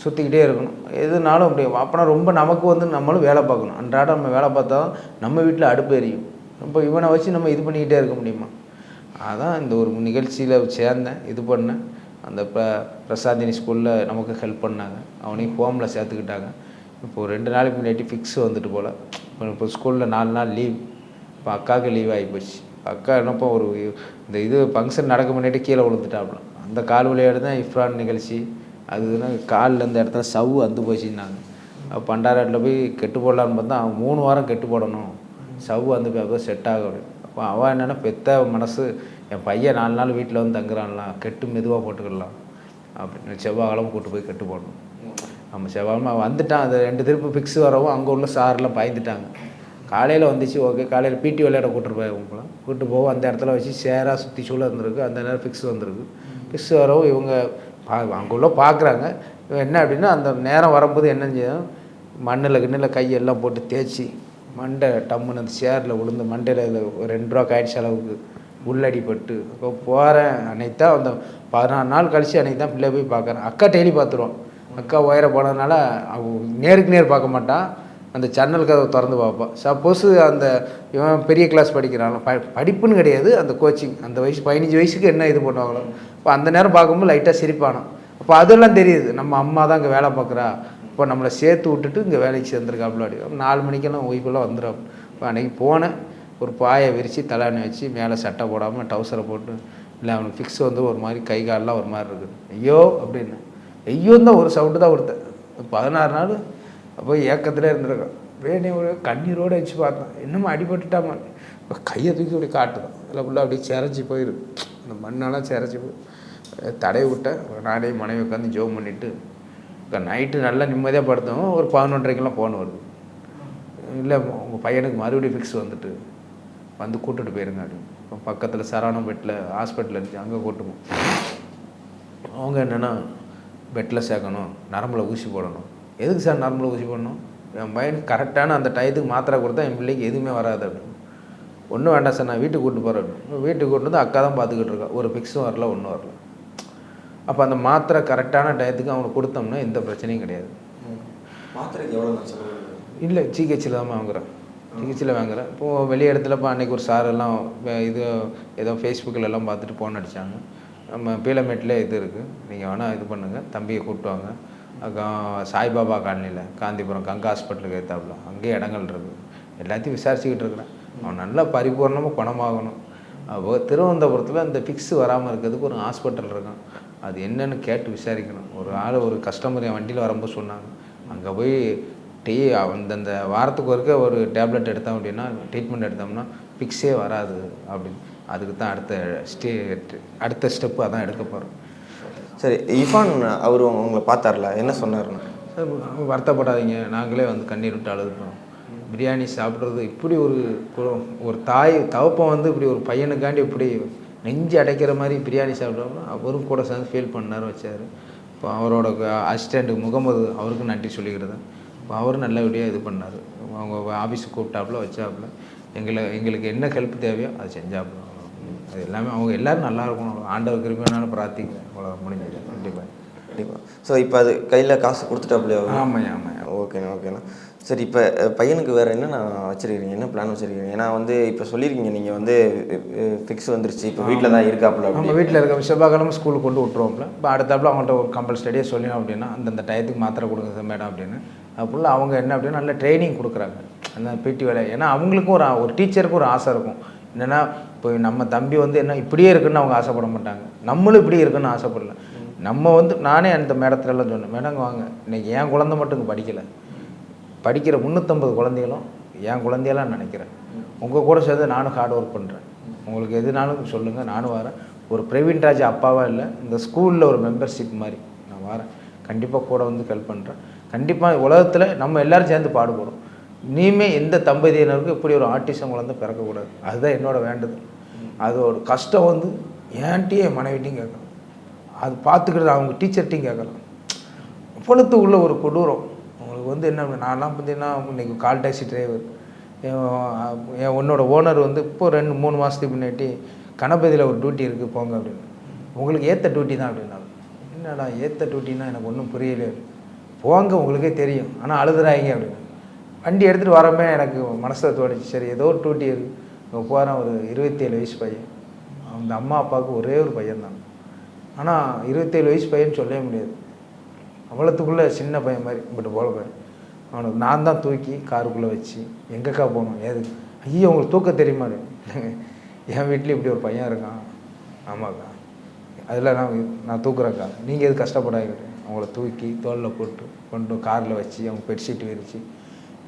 சுற்றிக்கிட்டே இருக்கணும். எதுனாலும் அப்படி. அப்போனா ரொம்ப நமக்கு வந்து நம்மளும் வேலை பார்க்கணும். அன்றாடம் நம்ம வேலை பார்த்தா தான் நம்ம வீட்டில் அடுப்பு எரியும். இப்போ இவனை வச்சு நம்ம இது பண்ணிக்கிட்டே இருக்க முடியுமா? அதான் இந்த ஒரு நிகழ்ச்சியில் சேர்ந்தேன், இது பண்ணேன். அந்த பிரசாதினி ஸ்கூலில் நமக்கு ஹெல்ப் பண்ணாங்க, அவனையும் ஹோமில் சேர்த்துக்கிட்டாங்க. இப்போது 2 நாளைக்கு முன்னாடி ஃபிக்ஸ் வந்துட்டு போல். இப்போ ஸ்கூலில் 4 நாள் லீவ். இப்போ அக்காவுக்கு லீவ் ஆகி போச்சு. அக்கா என்னப்போ ஒரு இந்த இது ஃபங்க்ஷன் நடக்க முன்னாடி கீழே விழுந்துட்டாப்புல. அந்த கால் விளையாடு தான் இஃப்ரான் நிகழ்ச்சி. அதுனா காலில் இந்த இடத்துல சவ்வு வந்து போச்சுன்னாங்க. பண்டாராட்டில் போய் கெட்டு போடலான்னு பார்த்தா அவன் 3 வாரம் கெட்டு போடணும், சவ்வு வந்து போய் அப்போ செட் ஆகும். அப்போ அவன் என்னென்னா பெத்த மனசு, என் பையன் 4 நாள் வீட்டில் வந்து தங்குறான்லாம், கெட்டு மெதுவாக போட்டுக்கலாம் அப்படின்னு செவ்வாய்க்கிழமை கூப்பிட்டு போய் கெட்டு போடணும். நம்ம செவ்வாய்க்கிழமை வந்துட்டான். அது 2 திருப்பு ஃபிக்ஸ் வரவும் அங்கே உள்ள சாரெலாம் பயந்துட்டாங்க. காலையில் வந்துச்சு, ஓகே காலையில் பிடி விளையாட கூப்பிட்டு போய் அவங்களாம் கூப்பிட்டு போவோம். அந்த இடத்துல வச்சு சேராக சுற்றி சூழ இருந்திருக்கு. அந்த நேரம் ஃபிக்ஸ் வந்திருக்கு. ஃபிக்ஸ் வரவும் இவங்க அங்கே உள்ள பார்க்குறாங்க. என்ன அப்படின்னா அந்த நேரம் வரும்போது என்ன செய்யும், கிண்ணில் கையெல்லாம் போட்டு தேய்ச்சி மண்டை டம்முன்னு அந்த சேரில் விழுந்து மண்டையில் ஒரு 2 ரூபா காய்ச்சி அளவுக்கு உள்ளடிப்பட்டு. அப்போ போகிறேன் அன்னைக்கு தான் அந்த 14 நாள் கழித்து அன்றைக்கி தான் பிள்ளை போய் பார்க்குறேன். அக்கா டெய்லி பார்த்துருவோம். அக்கா உயர போனதுனால நேருக்கு நேர் பார்க்க மாட்டான், அந்த சேனல் கதை திறந்து பார்ப்பான். சப்போஸ் அந்த இவன் பெரிய கிளாஸ் படிக்கிறான், படிப்புன்னு கிடையாது, அந்த கோச்சிங் அந்த வயசு 15 வயசுக்கு என்ன இது பண்ணுவாங்களோ இப்போ அந்த நேரம் பார்க்கும்போது லைட்டாக சிரிப்பானோம். அப்போ அதெல்லாம் தெரியுது, நம்ம அம்மா தான் இங்கே வேலை பார்க்குறா, இப்போ நம்மளை சேர்த்து விட்டுட்டு இங்கே வேலைக்கு சேர்ந்துருக்காப்புல. அப்படி 4 மணிக்கெல்லாம் ஒய்ஃபெல்லாம் வந்துடும். இப்போ அன்றைக்கி போனேன், ஒரு பாயை விரித்து தலையணை வச்சு மேலே சட்டை போடாமல் டவுசரை போட்டு, இல்லை அவனுக்கு ஃபிக்ஸ் வந்து ஒரு மாதிரி கை காலெலாம் ஒரு மாதிரி இருக்குது. ஐயோ அப்படின்னு ஐயோன்னு தான் ஒரு சவுண்டு தான் கொடுத்தேன். 16 நாள் அப்போ ஏக்கத்தில் இருந்திருக்கான். வேணே ஒரு கண்ணீரோடு வச்சு பார்த்தேன், இன்னமும் அடிபட்டுட்டாமா. இப்போ கையை தூக்கி அப்படி காட்டுதான், இல்லை ஃபுல்லாக அப்படியே சிறச்சி போயிடும், அந்த மண்ணெல்லாம் சிறச்சி போய் தடவி விட்டேன். நானே மனைவி உட்காந்து ஜோம் பண்ணிவிட்டு இப்போ நைட்டு நல்லா நிம்மதியாக படுத்தோம். ஒரு 11:30க்கெல்லாம் ஃபோன் வருது, இல்லை உங்கள் பையனுக்கு மறுபடியும் ஃபிக்ஸ் வந்துட்டு வந்து கூப்பிட்டுட்டு போயிருங்க அப்படின்னு. இப்போ பக்கத்தில் சரவணம் பெட்டில் ஹாஸ்பிட்டல் இருந்துச்சு, அங்கே கூட்டுவோம். அவங்க என்னென்னா பெட்டில் சேர்க்கணும், நரம்பில் ஊசி போடணும். எதுக்கு சார் நரம்பில் ஊசி போடணும்? என் பையனுக்கு கரெக்டான அந்த டயத்துக்கு மாத்திரை கொடுத்தா என் பிள்ளைக்கு எதுவுமே வராது அப்படின்னு. ஒன்றும் வேண்டாம் சார், நான் வீட்டுக்கு கூப்பிட்டு போகிறேன் அப்படின்னு. வீட்டுக்கு கூப்பிட்டு வந்து அக்கா தான் பார்த்துக்கிட்டு இருக்கா, ஒரு ஃபிக்ஸும் வரல, ஒன்றும் வரல. அப்போ அந்த மாத்திரை கரெக்டான டயத்துக்கு அவனுக்கு கொடுத்தோம்னா எந்த பிரச்சனையும் கிடையாது. மாத்திரைக்கு எவ்வளோ? இல்லை, ஜிஹெச்சில் தான் வாங்குகிறேன், ஜிஹெச்சில் வாங்குகிறேன். இப்போது வெளியே இடத்துல இப்போ அன்றைக்கி ஒரு சார் எல்லாம் இது ஏதோ ஃபேஸ்புக்கில் எல்லாம் பார்த்துட்டு ஃபோன் அடித்தாங்க, நம்ம பீலமேட்டில் இது இருக்குது, நீங்கள் வேணால் இது பண்ணுங்கள், தம்பியை கூப்பிட்டு வாங்க, சாய்பாபா காலனியில் காந்திபுரம் கங்கா ஹாஸ்பிட்டலுக்கு ஏற்றாப்புல அங்கேயே இடங்கள் இருக்குது. எல்லாத்தையும் விசாரிச்சுக்கிட்டு இருக்கிறேன். அவன் நல்லா பரிபூர்ணமாக குணமாகணும். அப்போ திருவனந்தபுரத்தில் இந்த ஃபிக்ஸ் வராமல் இருக்கிறதுக்கு ஒரு ஹாஸ்பிட்டல் இருக்கான். அது என்னன்னு கேட்டு விசாரிக்கணும். ஒரு கஸ்டமர் என் வண்டியில் வரும்போது சொன்னாங்க, அங்கே போய் அந்தந்த வாரத்துக்கு ஒருக்க ஒரு டேப்லெட் எடுத்தோம் அப்படின்னா, ட்ரீட்மெண்ட் எடுத்தோம்னா ஃபிக்ஸே வராது அப்படின்னு. அதுக்கு தான் அடுத்த ஸ்டெப்பு அதான் எடுக்க போகிறோம். சரி, இஃபான் அவர் உங்களை பார்த்தார்ல, என்ன சொன்னார்ண்ணா? சார் வருத்தப்படாதீங்க, நாங்களே வந்து கண்ணீர் விட்டு அழுதுட்டோம். பிரியாணி சாப்பிட்றது இப்படி ஒரு தாய் தவப்பம் வந்து இப்படி ஒரு பையனுக்காண்டி இப்படி நெஞ்சு அடைக்கிற மாதிரி பிரியாணி சாப்பிட்றோம்னா அவரும் கூட சேர்ந்து ஃபீல் பண்ணார், வச்சார். இப்போ அவரோட அசிஸ்டண்ட் முகமது அவருக்கும் நன்றி சொல்லிக்கிறது. இப்போ அவரும் நல்லபடியாக இது பண்ணார். அவங்க ஆஃபீஸுக்கு கூப்பிட்டாப்புல வச்சாப்புல எங்களுக்கு என்ன ஹெல்ப் தேவையோ அதை செஞ்சாப்புல. அது எல்லாமே அவங்க எல்லோரும் நல்லா இருக்கணும், ஆண்டவர் கிருபையினாலும் பிரார்த்திக்கிறேன். அவ்வளோ முடிஞ்சது. கண்டிப்பாக கண்டிப்பாக. ஸோ இப்போ அது கையில் காசு கொடுத்துட்டாப்புலையா? ஆமாம். ஓகேண்ணா. சரி, இப்போ பையனுக்கு வேறு என்னென்ன வச்சுருக்கீங்க, என்ன பிளான் வச்சுருக்கீங்க? ஏன்னா வந்து இப்போ சொல்லியிருக்கீங்க நீங்கள் வந்து ஃபிக்ஸ் வந்துருச்சு, இப்போ வீட்டில் தான் இருக்காப்புல. நம்ம வீட்டில் இருக்க செவ்வாய்க்கிழமை ஸ்கூலுக்கு கொண்டு விட்டுருவோம்ல. இப்போ அடுத்தாப்புல அவங்கள்ட்ட ஒரு கம்பல் ஸ்டடியாக சொல்லினோம் அப்படின்னா, அந்தந்த டயத்துக்கு மாத்திரை கொடுங்க மேடம் அப்படின்னு. அப்படின்னா அவங்க என்ன அப்படின்னா நல்ல ட்ரைனிங் கொடுக்குறாங்க அந்த பிடி வேலை. ஏன்னா அவங்களுக்கும் ஒரு டீச்சருக்கும் ஒரு ஆசை இருக்கும். என்னென்னா இப்போ நம்ம தம்பி வந்து என்ன இப்படியே இருக்குன்னு அவங்க ஆசைப்பட மாட்டாங்க, நம்மளும் இப்படி இருக்குன்னு ஆசைப்படல. நம்ம வந்து நானே அந்த மேடத்துலலாம் சொன்னேன், மேடம் வாங்க, இன்றைக்கி என் குழந்தை மட்டும் இங்கே படிக்கலை, படிக்கிற 350 குழந்தைகளும் என் குழந்தையெல்லாம் நினைக்கிறேன். உங்கள் கூட சேர்ந்து நானும் ஹார்ட் ஒர்க் பண்ணுறேன். உங்களுக்கு எதுனாலும் சொல்லுங்கள், நானும் வரேன். ஒரு பிரவீன் ராஜ் அப்பாவாக இல்லை, இந்த ஸ்கூலில் ஒரு மெம்பர்ஷிப் மாதிரி நான் வரேன். கண்டிப்பாக கூட வந்து ஹெல்ப் பண்ணுறேன். கண்டிப்பாக உலகத்தில் நம்ம எல்லோரும் சேர்ந்து பாடுபடும். இனிமே எந்த தம்பதியினருக்கும் இப்படி ஒரு ஆர்டிசம் குழந்தை பிறக்கக்கூடாது. அதுதான் என்னோட வேண்டுதல். அதோட கஷ்டம் வந்து ஏன்ட்டையும் என் மனைவிட்டையும் கேட்கலாம், அது பார்த்துக்கிறது அவங்க டீச்சர்ட்டையும் கேட்கலாம். அவ்வளோத்து உள்ள ஒரு கொடூரம் உங்களுக்கு வந்து என்ன. நான்லாம் பார்த்தீங்கன்னா இன்றைக்கி கால் டாக்ஸி டிரைவர். உன்னோட ஓனர் வந்து இப்போ 2-3 மாதத்துக்கு முன்னாடி கணபதியில் ஒரு டியூட்டி இருக்குது போங்க அப்படின்னு. உங்களுக்கு ஏற்ற டியூட்டி தான் அப்படின்னாலும், என்னடா ஏற்ற டியூட்டின்னா எனக்கு ஒன்றும் புரியல. போங்க, உங்களுக்கே தெரியும், ஆனால் அழுதுறாங்க அப்படின்னு. வண்டி எடுத்துகிட்டு வரமே எனக்கு மனசில் தோணுச்சு, சரி ஏதோ ஒரு டியூட்டி இருக்குது போகிறேன். ஒரு 27 வயசு பையன். அந்த அம்மா அப்பாவுக்கு ஒரே ஒரு பையன் தான். ஆனால் 27 வயசு பையன் சொல்லவே முடியாது. அவ்வளோத்துக்குள்ளே சின்ன பையன் மாதிரி இப்படி போல பையன். அவனுக்கு நான் தான் தூக்கி காருக்குள்ளே வச்சு எங்கேக்கா போகணும் ஏது, ஐயோ உங்களுக்கு தூக்க தெரியுமா? என் வீட்டில் இப்படி ஒரு பையன் இருக்கான். ஆமாக்கா, அதில் நான் தூக்குறேக்கா, நீங்கள் எது கஷ்டப்படாது. அவங்கள தூக்கி தோளில் போட்டு கொண்டு காரில் வச்சு அவங்க பெட்ஷீட் விரித்து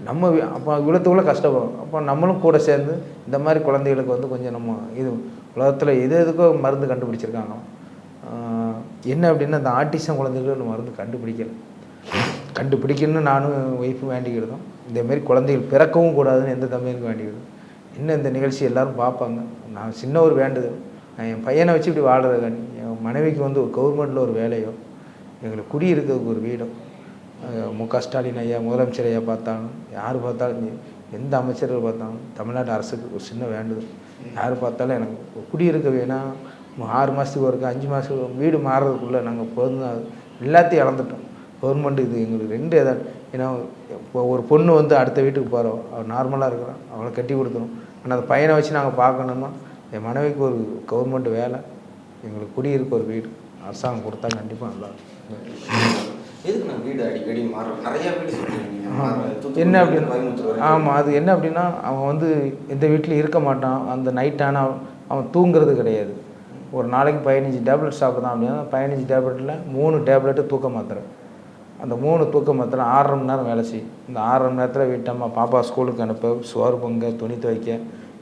நம்ம அப்போ இவ்வளோத்துக்குள்ளே கஷ்டப்படும். அப்போ நம்மளும் கூட சேர்ந்து இந்த மாதிரி குழந்தைகளுக்கு வந்து கொஞ்சம் நம்ம இது உலகத்தில் எதுக்கோ மருந்து கண்டுபிடிச்சிருக்காங்க. என்ன அப்படின்னா இந்த ஆட்டிசம் குழந்தைகள் மருந்து கண்டுபிடிக்கணும்னு நானும் ஒய்ஃபும் வேண்டிக்கிடுதோம். இதேமாரி குழந்தைகள் பிறக்கவும் கூடாதுன்னு எந்த தம்பிக்கும் வேண்டிக்கிடுதோம். இன்னும் இந்த நிகழ்ச்சி எல்லோரும் பார்ப்பாங்க. நான் சின்ன ஒரு வேண்டுதல், நான் என் பையனை வச்சு இப்படி வாழ்கிறதாண்டி என் மனைவிக்கு வந்து ஒரு கவர்மெண்ட்டில் ஒரு வேலையோ, எங்களுக்கு குடியிருக்கிறதுக்கு ஒரு வீடோ, மு.க. ஸ்டாலின் ஐயா முதலமைச்சர் ஐயா பார்த்தாலும், யார் பார்த்தாலும், எந்த அமைச்சர்கள் பார்த்தாலும், தமிழ்நாடு அரசுக்கு ஒரு சின்ன வேண்டுதல், யார் பார்த்தாலும் எனக்கு குடியிருக்க வேணாம். 6 மாதத்துக்கு ஒருக்க 5 மாதத்துக்கு வீடு மாறுறதுக்குள்ளே நாங்கள் போதும் எல்லாத்தையும் இழந்துட்டோம். கவர்மெண்ட் இது எங்களுக்கு 2 எதாவது. ஏன்னா இப்போ ஒரு பொண்ணு வந்து அடுத்த வீட்டுக்கு போகிறோம், அவள் நார்மலாக இருக்கிறான், அவளை கட்டி கொடுக்கணும். ஆனால் அந்த பையனை வச்சு நாங்கள் பார்க்கணுன்னா என் மனைவிக்கு ஒரு கவர்மெண்ட் வேலை, எங்களுக்கு குடியிருக்க ஒரு வீடு அரசாங்கம் கொடுத்தா கண்டிப்பாக நல்லாயிருக்கும். எதுக்கு நான் வீடு அடிக்கடி மாறும், நிறையா வீடு என்ன அப்படின்னா, ஆமாம், அது என்ன அப்படின்னா அவன் வந்து எந்த வீட்லையும் இருக்க மாட்டான். அந்த நைட்டான அவன் தூங்குறது கிடையாது. ஒரு நாளைக்கு 15 டேப்லெட் சாப்பிட்றான் அப்படின்னா 15 டேப்லெட்டில் 3 டேப்லெட்டு தூக்க மாத்திரை. அந்த 3 தூக்க மாத்திரை 6.5 மணி நேரம் வேலை செய்யும். இந்த 6.5 மணி நேரத்தில் வீட்டம்மா பாப்பா ஸ்கூலுக்கு அனுப்ப, சோறு பொங்க, துணி துவைக்க,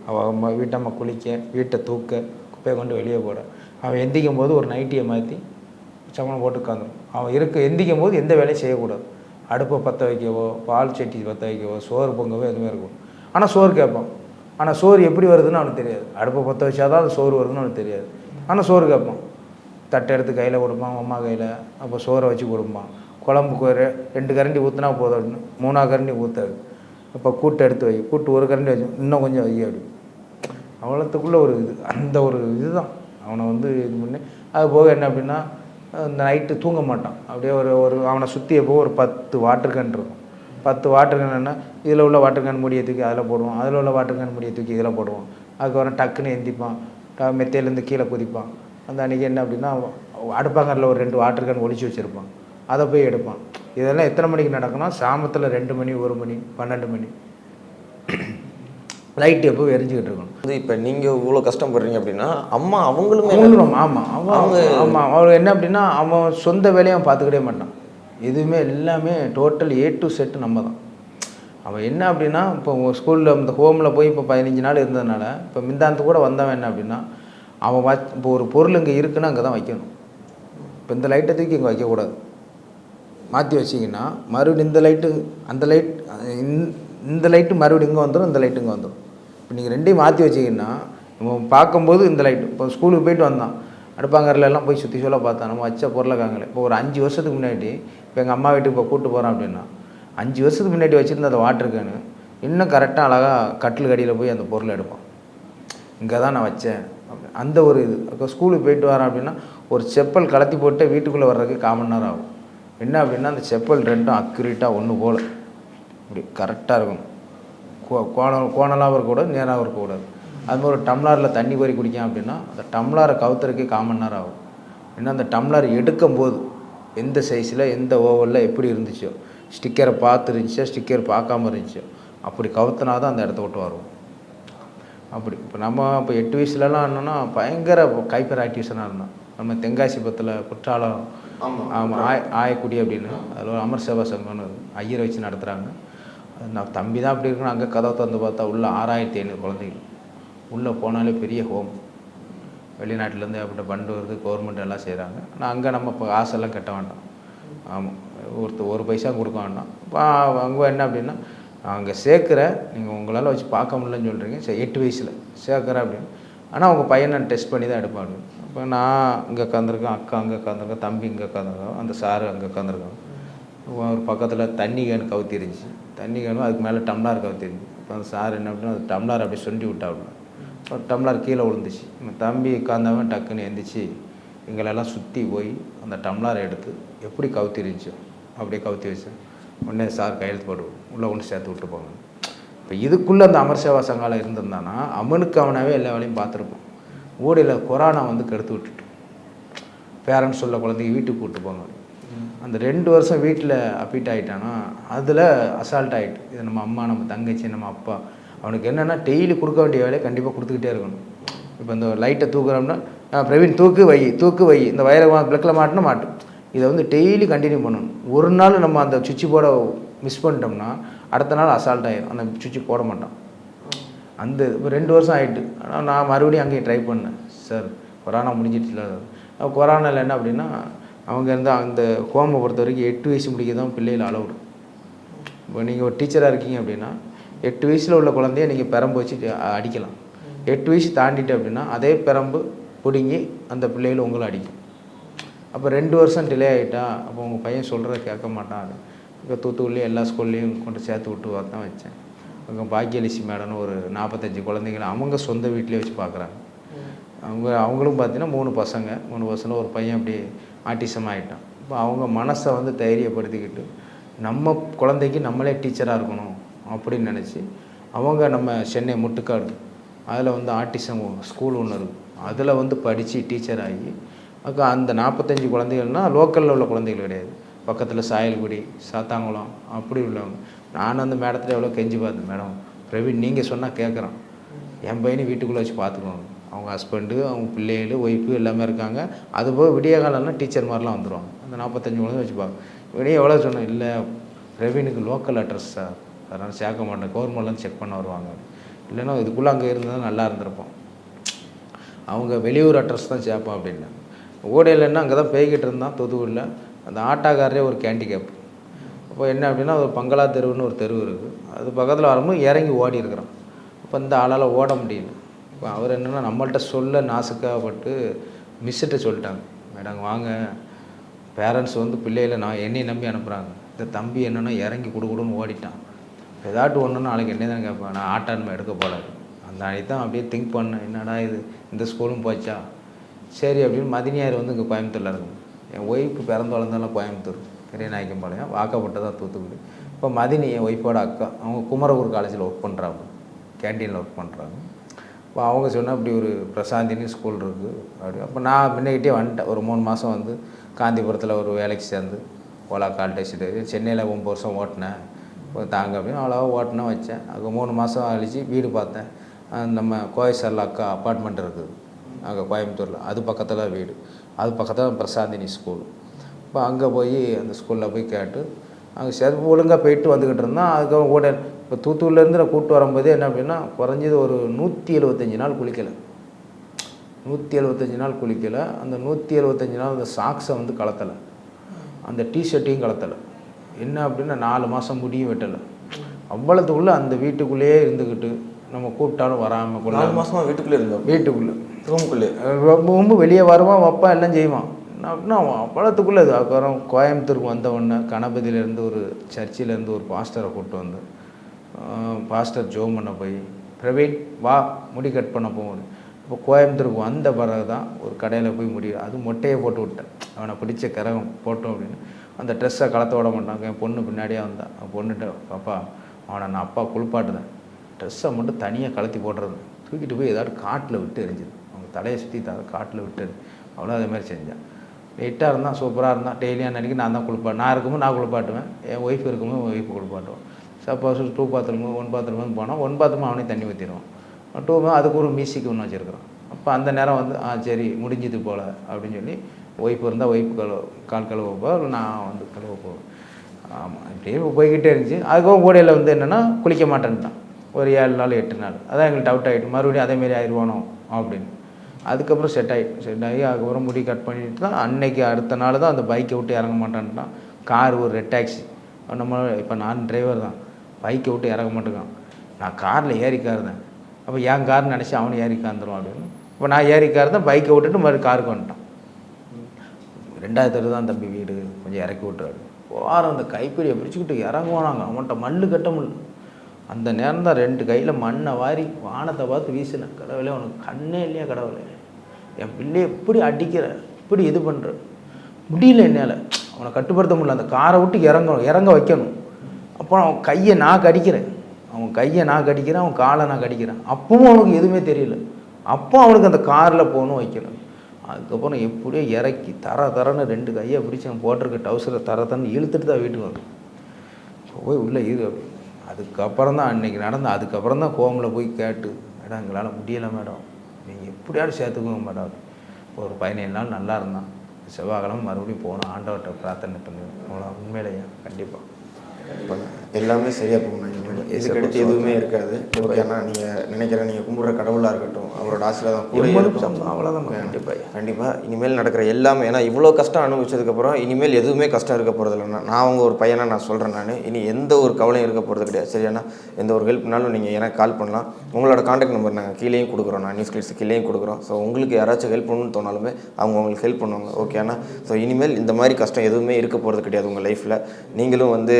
அவள் வீட்டம்மா குளிக்க, வீட்டை தூக்க, குப்பையை கொண்டு வெளியே போட, அவன் எந்திக்கும் போது ஒரு நைட்டியை மாற்றி சமணம் போட்டு உட்காந்துரும். அவன் எந்திக்கும் போது எந்த வேலையும் செய்யக்கூடாது. அடுப்பை பற்ற வைக்கவோ, பால் சட்டி பற்ற வைக்கவோ, சோறு பொங்கவோ எதுவுமே இருக்கும். ஆனால் சோறு கேட்பான். ஆனால் சோறு எப்படி வருதுன்னு அவனுக்கு தெரியாது. அடுப்பை பற்ற வச்சாதான் அது சோறு வருதுன்னு அவனுக்கு தெரியாது. ஆனால் சோறு கேட்பான். தட்டை எடுத்து கையில் கொடுப்பான், அம்மா கையில். அப்போ சோறை வச்சு கொடுப்பான். குழம்புக்கு ஒரு 2 கரண்டி ஊற்றினா போதும் அப்படின்னு 3ஆவது கரண்டி ஊற்றாது. அப்போ கூட்டை எடுத்து வை, கூட்டு ஒரு கரண்டி வச்சு இன்னும் கொஞ்சம் வை அப்படி. அவ்வளோத்துக்குள்ளே ஒரு இது, அந்த ஒரு இதுதான் அவனை வந்து இது பண்ணி. அது போக என்ன அப்படின்னா இந்த நைட்டு தூங்க மாட்டான். அப்படியே ஒரு அவனை சுற்றி எப்போ ஒரு 10 வாட்டர் கேன் இருக்கும். 10 வாட்டர் கேன்னா இதில் உள்ள வாட்டர் கேன் மூடியை தூக்கி அதில் போடுவான், அதில் உள்ள வாட்டர் கேன் மூடியை தூக்கி இதில் போடுவான். அதுக்கப்புறம் டக்குன்னு எந்திப்பான், மெத்தையிலேருந்து கீழே குதிப்பான். அந்த அன்றைக்கி என்ன அப்படின்னா அடுப்பாங்கரில் ஒரு 2 வாட்டர் கேன் ஒழிச்சு வச்சுருப்பான். அதை போய் எடுப்பான். இதெல்லாம் எத்தனை மணிக்கு நடக்கும்னா சாமத்தில் 2 மணி 1 மணி 12 மணி லைட் எப்போ எரிஞ்சிக்கிட்டு இருக்கணும். இப்போ நீங்கள் இவ்வளோ கஷ்டப்படுறீங்க அப்படின்னா அம்மா அவங்களுமே ஆமாம் ஆமாம் அவர் என்ன அப்படின்னா அவன் சொந்த வேலையை அவன் பார்த்துக்கிட்டே மாட்டான். எதுவுமே எல்லாமே டோட்டல் A to Z நம்ம தான். அவன் என்ன அப்படின்னா இப்போ ஸ்கூலில் இந்த ஹோமில் போய் இப்போ 15 நாள் இருந்ததுனால இப்போ மிந்தாந்து கூட வந்தவன் என்ன அப்படின்னா அவன் இப்போ ஒரு பொருள் இங்கே இருக்குன்னா அங்கே தான் வைக்கணும். இப்போ இந்த லைட்டை தூக்கி இங்கே வைக்கக்கூடாது, மாற்றி வச்சிங்கன்னா மறுபடியும் இந்த லைட்டு அந்த லைட் இந்த லைட்டு மறுபடியும் இங்கே வந்துடும், இந்த லைட்டு இங்கே வந்துடும். இப்போ நீங்கள் ரெண்டையும் மாற்றி வச்சிங்கன்னா நம்ம பார்க்கும்போது இந்த லைட்டு இப்போ ஸ்கூலுக்கு போயிட்டு வந்தான் அடுப்பாங்கரிலெல்லாம் போய் சுற்றி சொல்ல பார்த்தா நம்ம வச்ச பொருளை காங்கலை. இப்போ ஒரு 5 வருஷத்துக்கு முன்னாடி இப்போ எங்கள் அம்மா வீட்டுக்கு இப்போ கூப்பிட்டு போகிறோம் அப்படின்னா 5 வருஷத்துக்கு முன்னாடி வச்சுருந்த அந்த வாட்டர் கேனு இன்னும் கரெக்டாக அழகாக கட்டில் கடியில் போய் அந்த பொருளை எடுப்பான். இங்கே தான் நான் வச்சேன் அப்படி அந்த ஒரு இது. இப்போ ஸ்கூலுக்கு போயிட்டு வரேன் அப்படின்னா ஒரு செப்பல் கலத்தி போட்டு வீட்டுக்குள்ளே வர்றதுக்கு 1/4 மணி நேரம் ஆகும். என்ன அப்படின்னா அந்த செப்பல் ரெண்டும் அக்யூரேட்டாக ஒன்று போல் இப்படி கரெக்டாக இருக்கணும். கோணலாகவும் இருக்கக்கூடாது, நேராகவும் இருக்கக்கூடாது. அதுமாதிரி ஒரு டம்ளாரில் தண்ணி கோரி குடிக்கான் அப்படின்னா அந்த டம்ளாரை கவுத்துறதுக்கு 1/4 மணி நேரம் ஆகும். ஏன்னா அந்த டம்ளார் எடுக்கும்போது எந்த சைஸில் எந்த ஓவலில் எப்படி இருந்துச்சோ, ஸ்டிக்கரை பார்த்து இருந்துச்சோ ஸ்டிக்கர் பார்க்காம இருந்துச்சோ அப்படி கவுத்தினா தான் அந்த இடத்த விட்டு வரும். அப்படி இப்போ நம்ம இப்போ 8 வயசுலலாம் என்னன்னா பயங்கர கைப்பர் ஆக்டிவிஷனாக இருந்தோம். நம்ம தென்காசி பத்தில் குற்றாலம் ஆமாம் ஆயக்குடி அப்படின்னு அதில் ஒரு அமர் சேவா சங்கம்னு ஐயரை வச்சு நடத்துகிறாங்க. நான் தம்பி தான் அப்படி இருக்கணும். அங்கே கதவை திறந்து பார்த்தா உள்ள 6500 குழந்தைகள் உள்ளே போனாலே பெரிய ஹோம். வெளிநாட்டிலேருந்து அப்படி பண்டு வருது, கவர்மெண்ட் எல்லாம் செய்கிறாங்க. ஆனால் அங்கே நம்ம இப்போ காசெல்லாம் கட்ட வேண்டாம். ஆமாம், ஒரு பைசா கொடுக்க வேண்டாம். இப்போ அங்கே என்ன அப்படின்னா அங்கே சேர்க்குற நீங்கள் உங்களால் வச்சு பார்க்க முடியலன்னு சொல்கிறீங்க. சரி 8 வயசில் சேர்க்குற அப்படின்னு. ஆனால் உங்கள் பையனை டெஸ்ட் பண்ணி தான் எடுப்பாங்க. இப்போ நான் இங்கே உட்காந்துருக்கேன், அக்கா அங்கே உட்காந்துருக்கேன், தம்பி இங்கே உட்காந்துருக்கோம், அந்த சாரு அங்கே உட்காந்துருக்கோம். ஒரு பக்கத்தில் தண்ணி கேன் கவுத்தி இருந்துச்சு. தண்ணி கேனும் அதுக்கு மேலே டம்ளார் கவுத்தி இருந்துச்சு. இப்போ அந்த சார் என்ன அப்படின்னா அந்த டம்ளார் அப்படியே சொண்டி விட்டா அப்படின்னா ஒரு டம்ளார் கீழே விழுந்துச்சு. தம்பி உட்காந்தவன் டக்குன்னு எந்திரிச்சு எங்களெல்லாம் சுற்றி போய் அந்த டம்ளாரை எடுத்து எப்படி கவுத்தி இருந்துச்சோ அப்படியே கவுத்தி வச்சேன். உடனே சார் கையெழுத்து போடுவோம், உள்ளே கொண்டு சேர்த்து விட்டு போங்க. இப்போ இதுக்குள்ளே அந்த அமர் சேவா சங்காலம் இருந்திருந்தானா அவனுக்கு அவனாவே எல்லா வேலையும் பார்த்துருப்பான். ஊடையில் கொரோனா வந்து கெடுத்து விட்டுட்டு பேரண்ட்ஸ் சொல்ல குழந்தைங்க வீட்டுக்கு கூப்பிட்டு போங்க. அந்த 2 வருஷம் வீட்டில் அப்பீட் ஆகிட்டானா அதில் அசால்ட் ஆகிட்டு இது நம்ம அம்மா நம்ம தங்கச்சி நம்ம அப்பா அவனுக்கு என்னென்னா டெய்லி கொடுக்க வேண்டிய வேலையை கண்டிப்பாக கொடுத்துக்கிட்டே இருக்கணும். இப்போ இந்த லைட்டை தூக்குறோம்னா பிரவீன் தூக்கு வை இந்த வயரை ப்ளக்கில் மாட்டினா மாட்டும். இதை வந்து டெய்லி கண்டினியூ பண்ணணும். ஒரு நாள் நம்ம அந்த சுவிட்சு போட மிஸ் பண்ணிட்டோம்னா அடுத்த நாள் அசால்ட் ஆகிடும், அந்த சுவிட்சு போட மாட்டான். அந்த இப்போ 2 வருஷம் ஆகிட்டு. ஆனால் நான் மறுபடியும் அங்கேயும் ட்ரை பண்ணேன். சார் கொரோனா முடிஞ்சிடுச்சுல. கொரோனாவில் என்ன அப்படின்னா அவங்க இருந்தால் அந்த ஹோமை பொறுத்த வரைக்கும் 8 வயசு முடிக்க தான் பிள்ளைகள் அலவுடு. இப்போ நீங்கள் ஒரு டீச்சராக இருக்கீங்க அப்படின்னா 8 வயசில் உள்ள குழந்தைய நீங்கள் பெரம்பு வச்சு அடிக்கலாம். 8 வயசு தாண்டிட்டு அப்படின்னா அதே பெரம்பு பிடுங்கி அந்த பிள்ளைகள் உங்களை அடிக்கும். அப்போ 2 வருஷம் டிலே ஆகிட்டா அப்போ உங்கள் பையன் சொல்கிறத கேட்க மாட்டான். இப்போ தூத்துக்குள்ளேயும் எல்லா ஸ்கூல்லையும் கொண்டு சேர்த்து விட்டு தான் வச்சேன். அங்கே பாக்கியலிசி மேடம்னு ஒரு 45 குழந்தைங்களை அவங்க சொந்த வீட்டிலே வச்சு பார்க்குறாங்க. அவங்களும் பார்த்தீங்கன்னா 3 பசங்க ஒரு பையன் அப்படி ஆட்டிசம் ஆகிட்டான். இப்போ அவங்க மனசை வந்து தைரியப்படுத்திக்கிட்டு நம்ம குழந்தைக்கு நம்மளே டீச்சராக இருக்கணும் அப்படின்னு நினச்சி அவங்க நம்ம சென்னை முட்டுக்காடு அதில் வந்து ஆட்டிசம் ஸ்கூல் ஒன்று இருக்குது. அதில் வந்து படித்து டீச்சர் ஆகி அந்த 45 குழந்தைகள்னால் லோக்கலில் உள்ள குழந்தைகள் கிடையாது. பக்கத்தில் சாயல்குடி சாத்தாங்குளம் அப்படி உள்ளவங்க. நான் அந்த மேடத்தில் எவ்வளோ கெஞ்சி பார்த்தேன். மேடம் பிரவீன் நீங்கள் சொன்னால் கேட்குறான், என் பையனை வீட்டுக்குள்ளே வச்சு பார்த்துக்குவாங்க. அவங்க ஹஸ்பண்டு அவங்க பிள்ளைகள் ஒய்ஃபு எல்லாமே இருக்காங்க. அதுபோக விடிய காலம்லாம் டீச்சர் மாதிரிலாம் வந்துடுவாங்க. அந்த 45 குழந்தை வச்சு பார்க்க விடிய எவ்வளோ சொன்னேன். இல்லை பிரவீனுக்கு லோக்கல் அட்ரஸ் சார், அதனால் சேர்க்க மாட்டேன், கவர்மெண்ட்லாம் செக் பண்ண வருவாங்க. இல்லைன்னா இதுக்குள்ளே அங்கே இருந்தால் நல்லா இருந்திருப்போம். அவங்க வெளியூர் அட்ரஸ் தான் சேர்ப்போம் அப்படின்னு. ஓடையிலன்னா அங்கே தான் பேய்கிட்டு இருந்தான் தூத்துக்குடியில். அந்த ஆட்டாக்காரரே ஒரு கேண்டிகேப். அப்போ என்ன அப்படின்னா ஒரு பங்களா தெருவுன்னு ஒரு தெருவு இருக்குது. அது பக்கத்தில் வரும்போது இறங்கி ஓடி இருக்கிறான். அப்போ இந்த ஆளால் ஓட முடியல. இப்போ அவர் என்னென்னா நம்மள்கிட்ட சொல்ல நாசுக்காகப்பட்டு மிஸ்ஸிட்ட சொல்லிட்டாங்க. மேடம் வாங்க, பேரண்ட்ஸ் வந்து பிள்ளைகளை என்னையை நம்பி அனுப்புகிறாங்க. இந்த தம்பி என்னென்னா இறங்கி கொடுன்னு ஓடிட்டான். ஏதாட்டு ஒன்றுன்னா நாளைக்கு என்ன தான் கேட்பேன். நான் ஆட்டான்மை எடுக்க போகலாது. அந்த அன்னைக்கு தான் அப்படியே திங்க் பண்ணேன், என்னடா இது இந்த ஸ்கூலும் போச்சா சரி அப்படின்னு. மதினியார் வந்து இங்கே கோயம்புத்தூரில் இருக்கும். என் ஒய்ஃபு பிறந்து வளர்ந்தாலும் கோயம்புத்தூர் பெரியநாயக்கம்பாளையம், வாக்கப்பட்டதான் தூத்துக்குடி. இப்போ மதினி என் ஒய்ஃபோட அக்கா, அவங்க குமரகுரு காலேஜில் ஒர்க் பண்ணுறாங்க, கேன்டீனில் ஒர்க் பண்ணுறாங்க. இப்போ அவங்க சொன்னால் இப்படி ஒரு பிரசாந்தினி ஸ்கூல் இருக்குது அப்படி. அப்போ நான் முன்னகிட்டே வந்துட்டேன். ஒரு 3 மாதம் வந்து காந்திபுரத்தில் ஒரு வேலைக்கு சேர்ந்து ஓலா கால் டாக்ஸி சென்னையில் 9 வருஷம் ஓட்டினேன். தாங்க அப்படின்னு அவ்வளோவா ஓட்டினேன் வச்சேன். அது 3 மாதம் கழிச்சு வீடு பார்த்தேன். நம்ம கோயசரில் அக்கா அப்பார்ட்மெண்ட் இருக்குது அங்கே கோயம்புத்தூரில், அது பக்கத்தில் வீடு, அது பக்கத்தில் பிரசாந்தினி ஸ்கூல். இப்போ அங்கே போய் அந்த ஸ்கூலில் போய் கேட்டு அங்கே சரி ஒழுங்காக போயிட்டு வந்துக்கிட்டு இருந்தோம். அதுக்கப்புறம் கூட இப்போ தூத்துக்குடியிலேருந்து நான் கூப்பிட்டு வரும்போது என்ன அப்படின்னா குறைஞ்சது ஒரு 175 நாள் குளிக்கலை. 175 நாள் குளிக்கலை. அந்த 175 நாள் அந்த சாக்ஸை வந்து கலத்தலை, அந்த டிஷர்ட்டையும் கலத்தலை. என்ன அப்படின்னா 4 மாதம் முடியும் வெட்டலை. அவ்வளோத்துக்குள்ளே அந்த வீட்டுக்குள்ளேயே இருந்துக்கிட்டு நம்ம கூப்பிட்டாலும் வராமல் 4 மாதமாக வீட்டுக்குள்ளே இருந்தோம். வீட்டுக்குள்ளே ரூமுக்குள்ளே ரொம்ப வெளியே வருவான், வைப்பான், எல்லாம் செய்வான். என்ன அப்படின்னா அவ்வளோத்துக்குள்ளே இது. அப்புறம் கோயம்புத்தூருக்கு வந்த உடனே கணபதியிலேருந்து ஒரு சர்ச்சிலேருந்து ஒரு பாஸ்டரை கூப்பிட்டு வந்து பாஸ்டர் ஜோம் பண்ண போய் பிரவீன் வா முடி கட் பண்ண போகணும். இப்போ கோயம்புத்தூருக்கு வந்த பிறகு தான் ஒரு கடையில் போய் முடியும், அது மொட்டையை போட்டு விட்டேன். அவனை பிடிச்ச கரகம் போட்டோம் அப்படின்னு அந்த ட்ரெஸ்ஸை கலத்த விட மாட்டாங்க. என் பொண்ணு பின்னாடியே வந்தான். அவன் பொண்ணுகிட்ட அப்பா அவனை நான் அப்பா குளிப்பாட்டுதேன், ட்ரெஸ்ஸை மட்டும் தனியாக கலத்தி போடுறது, தூக்கிட்டு போய் ஏதாவது காட்டில் விட்டு எரிஞ்சுது. அவங்க தலையை சுற்றி காட்டில் விட்டு அவ்வளோ அதேமாதிரி செஞ்சேன். நீட்டாக இருந்தான், சூப்பராக இருந்தான். டெய்லியும் அன்றைக்கி நான் தான் குளிப்பாட்டேன். நான் இருக்கும்போது நான் குளிப்பாட்டுவேன், என் ஒய்ஃப் இருக்கும்போது என் ஒய்ஃபு குளிப்பாட்டுவேன். சப்போஸ் 2 பாத்ரூமு 1 பாத்ரூம் போனால் 1 பாத்ரூம் அவனே தண்ணி ஊற்றிடுவான். 2 அதுக்கு ஒரு மியூசிக் ஒன்று வச்சுருக்குறான். அப்போ அந்த நேரம் வந்து சரி முடிஞ்சது போல் அப்படின்னு சொல்லி ஒய்ஃப் இருந்தால் ஒய்ஃப் கால் கழுவ போவேன், நான் வந்து கழுவ போவேன். ஆமாம், இப்படியே போய்கிட்டே இருந்துச்சு. அதுக்கப்புறம் ஓடையில் வந்து என்னென்னா குளிக்க மாட்டேன்ட்டான் ஒரு 7 நாள் 8 நாள். அதான் எங்களுக்கு டவுட் ஆகிட்டு மறுபடியும் அதேமாரி ஆயிடுவானோ அப்படின்னு. அதுக்கப்புறம் செட் ஆகி அதுக்கப்புறம் முடி கட் பண்ணிட்டு தான் அன்னைக்கு அடுத்த நாள் தான் அந்த பைக்கை விட்டு இறங்க மாட்டான்ட்டான். கார் ஒரு ரெட் டாக்ஸி, நம்ம இப்போ நான் டிரைவர் தான், பைக்கை விட்டு இறங்க மாட்டேங்கான். நான் காரில் ஏறிக்காருந்தேன். அப்போ என் கார் நினச்சி அவனு ஏறிக்காந்துடும் அப்படின்னு. இப்போ நான் ஏறிக்காருந்தேன், பைக்கை விட்டுட்டு மறுபடியும் காருக்கு வந்துட்டான். 2வது தெரு தான் தம்பி வீடு, கொஞ்சம் இறக்கி விட்டுறாரு. வாரம் அந்த கைப்பிடியை பிடிச்சிக்கிட்டு இறங்குவானாங்க. அவன்கிட்ட மண்ணு கட்ட முடியல. அந்த நேரம் தான் 2 கையில் மண்ணை வாரி வானத்தை பார்த்து வீசினேன். கடவுளே உனக்கு கண்ணே இல்லையா கடவுளே, என் பிள்ளையை எப்படி அடிக்கிற, இப்படி இது பண்ணுற, முடியல என்னால், அவனை கட்டுப்படுத்த முடியல. அந்த காரை விட்டு இறங்க வைக்கணும். அப்போ அவன் கையை நான் கடிக்கிறேன், அவன் காலை நான் கடிக்கிறேன். அப்பவும் அவனுக்கு எதுவுமே தெரியல. அப்போ அவனுக்கு அந்த காரில் போகணும் வைக்கணும். அதுக்கப்புறம் எப்படியோ இறக்கி தரன்னு 2 கையை பிடிச்சி அவன் போட்டிருக்க டவுசரை தரன்னு இழுத்துட்டு தான் வீட்டுக்கு வந்து போய் உள்ளே இரு. அதுக்கப்புறம் தான் அன்றைக்கி நடந்த. அதுக்கப்புறம் தான் ஹோமில் போய் கேட்டு, மேடம் எங்களால் முடியலை மேடம், நீங்கள் எப்படியாவது சேர்த்துக்கோங்க மேடம். ஒரு 17 நாள் நல்லா இருந்தான். செவ்வாய்க்கிழமை மறுபடியும் போகணும், ஆண்டவர்கிட்ட பிரார்த்தனை பண்ணுவேன். அவ்வளோ உண்மையிலையா கண்டிப்பாக எல்லாமே சரியாக போகணும். இதுக்கடுத்து எதுவுமே இருக்காது. ஓகேண்ணா, நீங்கள் நினைக்கிற நீங்கள் கும்பிட்ற கடவுளாக இருக்கட்டும், அவரோட ஆசீர்வாதம் கூட இருக்கும். அவ்வளோதான் கண்டிப்பாக இனிமேல் நடக்கிற எல்லாமே, ஏன்னா இவ்வளோ கஷ்டம் அனுபவிச்சதுக்கப்புறம் இனிமேல் எதுவுமே கஷ்டம் இருக்க போகிறது இல்லைண்ணா. நான் அவங்க ஒரு பையனாக நான் சொல்கிறேன், நான் இனி எந்த ஒரு கவலையும் இருக்க போகிறது கிடையாது. சரியாண்ணா, எந்த ஒரு ஹெல்ப்னாலும் நீங்கள் எனக்கு கால் பண்ணலாம். உங்களோட காண்டாக்ட் நம்பர் நாங்கள் கீழேயும் கொடுக்குறோம், நான் நியூஸ் கிளிப்ஸ் கீழேயும் கொடுக்குறோம். ஸோ உங்களுக்கு யாராச்சும் ஹெல்ப் பண்ணணும்னு தோணாலுமே அவங்க உங்களுக்கு ஹெல்ப் பண்ணுவாங்க. ஓகேண்ணா, ஸோ இனிமேல் இந்த மாதிரி கஷ்டம் எதுவுமே இருக்க போகிறது கிடையாது உங்கள் லைஃப்பில். நீங்களும் வந்து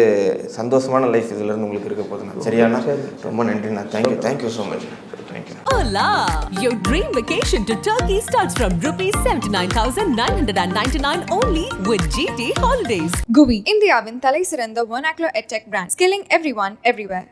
சந்தோஷமான லைஃப் இதிலேருந்து உங்களுக்கு இருக்க போகுதுண்ணா. சரியாண்ணா, ரொம்ப நன்றிண்ணா. Thank you so much. Hola! Your dream vacation to Turkey starts from ₹79,999 only with GT Holidays. GUI, இந்தியாவின் தலை சிறந்த vernacular edtech brand, skilling everyone everywhere.